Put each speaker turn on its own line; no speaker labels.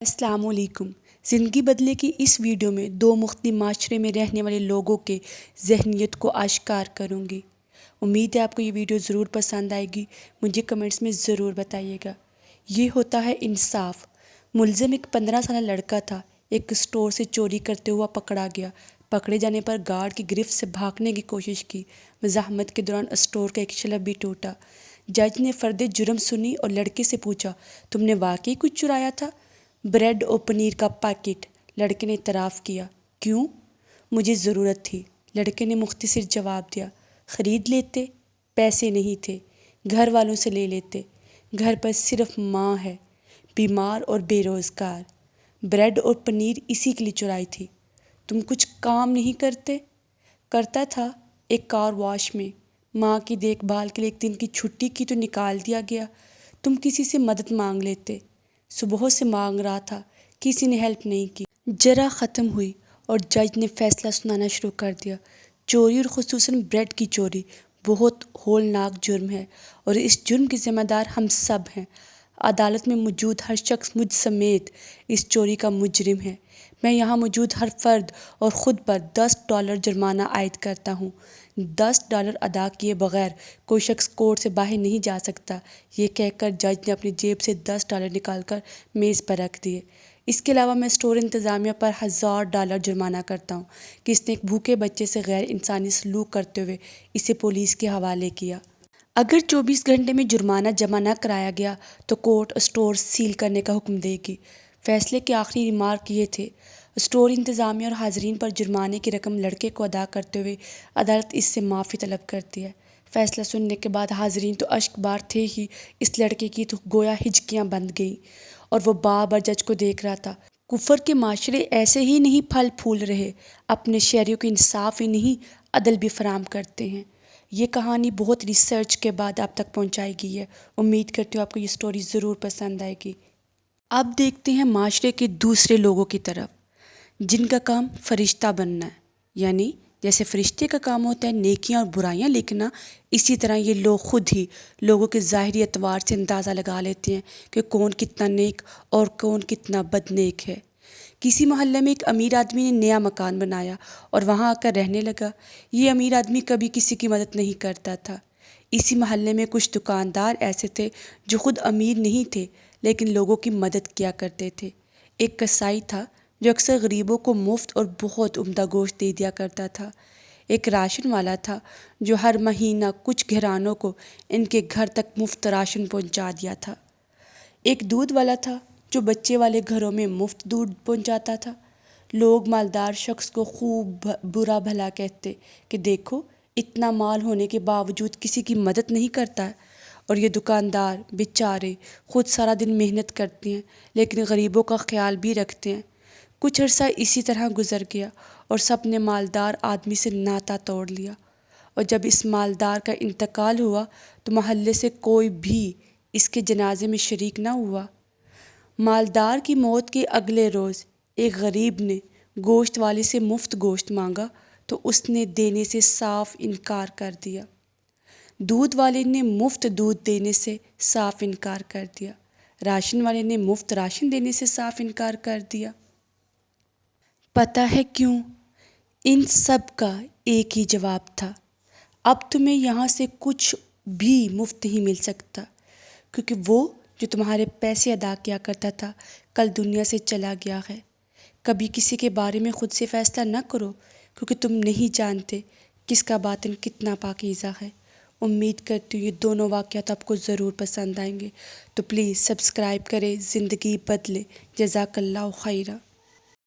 السلام علیکم۔ زندگی بدلے کی اس ویڈیو میں دو مختلف معاشرے میں رہنے والے لوگوں کے ذہنیت کو آشکار کروں گی۔ امید ہے آپ کو یہ ویڈیو ضرور پسند آئے گی، مجھے کمنٹس میں ضرور بتائیے گا۔ یہ ہوتا ہے انصاف۔ ملزم ایک 15 سالہ لڑکا تھا، ایک اسٹور سے چوری کرتے ہوا پکڑا گیا۔ پکڑے جانے پر گارڈ کی گرفت سے بھاگنے کی کوشش کی۔ مزاحمت کے دوران اسٹور کا ایک شلف بھی ٹوٹا۔ جج نے فرد جرم سنی اور لڑکے سے پوچھا، تم نے واقعی کچھ چرایا تھا؟ بریڈ اور پنیر کا پیکٹ۔ لڑکے نے اعتراف کیا۔ کیوں؟ مجھے ضرورت تھی۔ لڑکے نے مختصر جواب دیا۔ خرید لیتے؟ پیسے نہیں تھے، گھر والوں سے لے لیتے۔ گھر پر صرف ماں ہے، بیمار اور بے روزگار۔ بریڈ اور پنیر اسی کے لیے چرائی تھی۔ تم کچھ کام نہیں کرتے؟ کرتا تھا، ایک کار واش میں۔ ماں کی دیکھ بھال کے لیے ایک دن کی چھٹی کی تو نکال دیا گیا۔ تم کسی سے مدد مانگ لیتے۔ صبح سے مانگ رہا تھا، کسی نے ہیلپ نہیں کی۔ جرا ختم ہوئی اور جج نے فیصلہ سنانا شروع کر دیا۔ چوری اور خصوصاً بریڈ کی چوری بہت ہولناک جرم ہے اور اس جرم کے ذمہ دار ہم سب ہیں۔ عدالت میں موجود ہر شخص مجھ سمیت اس چوری کا مجرم ہے۔ میں یہاں موجود ہر فرد اور خود پر $10 جرمانہ عائد کرتا ہوں۔ $10 ادا کیے بغیر کوئی شخص کورٹ سے باہر نہیں جا سکتا۔ یہ کہہ کر جج نے اپنی جیب سے $10 نکال کر میز پر رکھ دیے۔ اس کے علاوہ میں اسٹور انتظامیہ پر $1000 جرمانہ کرتا ہوں کہ اس نے ایک بھوکے بچے سے غیر انسانی سلوک کرتے ہوئے اسے پولیس کے حوالے کیا۔ اگر 24 گھنٹے میں جرمانہ جمع نہ کرایا گیا تو کورٹ اسٹور سیل کرنے کا حکم دے گی۔ فیصلے کے آخری ریمارک یہ تھے۔ اسٹور انتظامیہ اور حاضرین پر جرمانے کی رقم لڑکے کو ادا کرتے ہوئے عدالت اس سے معافی طلب کرتی ہے۔ فیصلہ سننے کے بعد حاضرین تو اشک بار تھے ہی، اس لڑکے کی تو گویا ہچکیاں بندھ گئیں اور وہ بار بار جج کو دیکھ رہا تھا۔ کفر کے معاشرے ایسے ہی نہیں پھل پھول رہے، اپنے شہریوں کو انصاف ہی نہیں عدل بھی فراہم کرتے ہیں۔ یہ کہانی بہت ریسرچ کے بعد آپ تک پہنچائی گئی ہے۔ امید کرتی ہوں آپ کو یہ سٹوری ضرور پسند آئے گی۔ اب دیکھتے ہیں معاشرے کے دوسرے لوگوں کی طرف، جن کا کام فرشتہ بننا ہے۔ یعنی جیسے فرشتے کا کام ہوتا ہے نیکیاں اور برائیاں لکھنا، اسی طرح یہ لوگ خود ہی لوگوں کے ظاہری اعتبار سے اندازہ لگا لیتے ہیں کہ کون کتنا نیک اور کون کتنا بد نیک ہے۔ کسی محلے میں ایک امیر آدمی نے نیا مکان بنایا اور وہاں آ کر رہنے لگا۔ یہ امیر آدمی کبھی کسی کی مدد نہیں کرتا تھا۔ اسی محلے میں کچھ دکاندار ایسے تھے جو خود امیر نہیں تھے لیکن لوگوں کی مدد کیا کرتے تھے۔ ایک کسائی تھا جو اکثر غریبوں کو مفت اور بہت عمدہ گوشت دے دیا کرتا تھا۔ ایک راشن والا تھا جو ہر مہینہ کچھ گھرانوں کو ان کے گھر تک مفت راشن پہنچا دیا تھا۔ ایک دودھ والا تھا جو بچے والے گھروں میں مفت دودھ پہنچاتا تھا۔ لوگ مالدار شخص کو خوب برا بھلا کہتے کہ دیکھو، اتنا مال ہونے کے باوجود کسی کی مدد نہیں کرتا، اور یہ دکاندار بیچارے خود سارا دن محنت کرتے ہیں لیکن غریبوں کا خیال بھی رکھتے ہیں۔ کچھ عرصہ اسی طرح گزر گیا اور سب نے مالدار آدمی سے ناتا توڑ لیا، اور جب اس مالدار کا انتقال ہوا تو محلے سے کوئی بھی اس کے جنازے میں شریک نہ ہوا۔ مالدار کی موت کے اگلے روز ایک غریب نے گوشت والے سے مفت گوشت مانگا تو اس نے دینے سے صاف انکار کر دیا۔ دودھ والے نے مفت دودھ دینے سے صاف انکار کر دیا۔ راشن والے نے مفت راشن دینے سے صاف انکار کر دیا۔ پتہ ہے کیوں؟ ان سب کا ایک ہی جواب تھا، اب تمہیں یہاں سے کچھ بھی مفت نہیں مل سکتا، کیونکہ وہ جو تمہارے پیسے ادا کیا کرتا تھا کل دنیا سے چلا گیا ہے۔ کبھی کسی کے بارے میں خود سے فیصلہ نہ کرو، کیونکہ تم نہیں جانتے کس کا باطن کتنا پاکیزہ ہے۔ امید کرتی ہوں یہ دونوں واقعات آپ کو ضرور پسند آئیں گے، تو پلیز سبسکرائب کریں۔ زندگی بدلے۔ جزاک اللہ خیرہ۔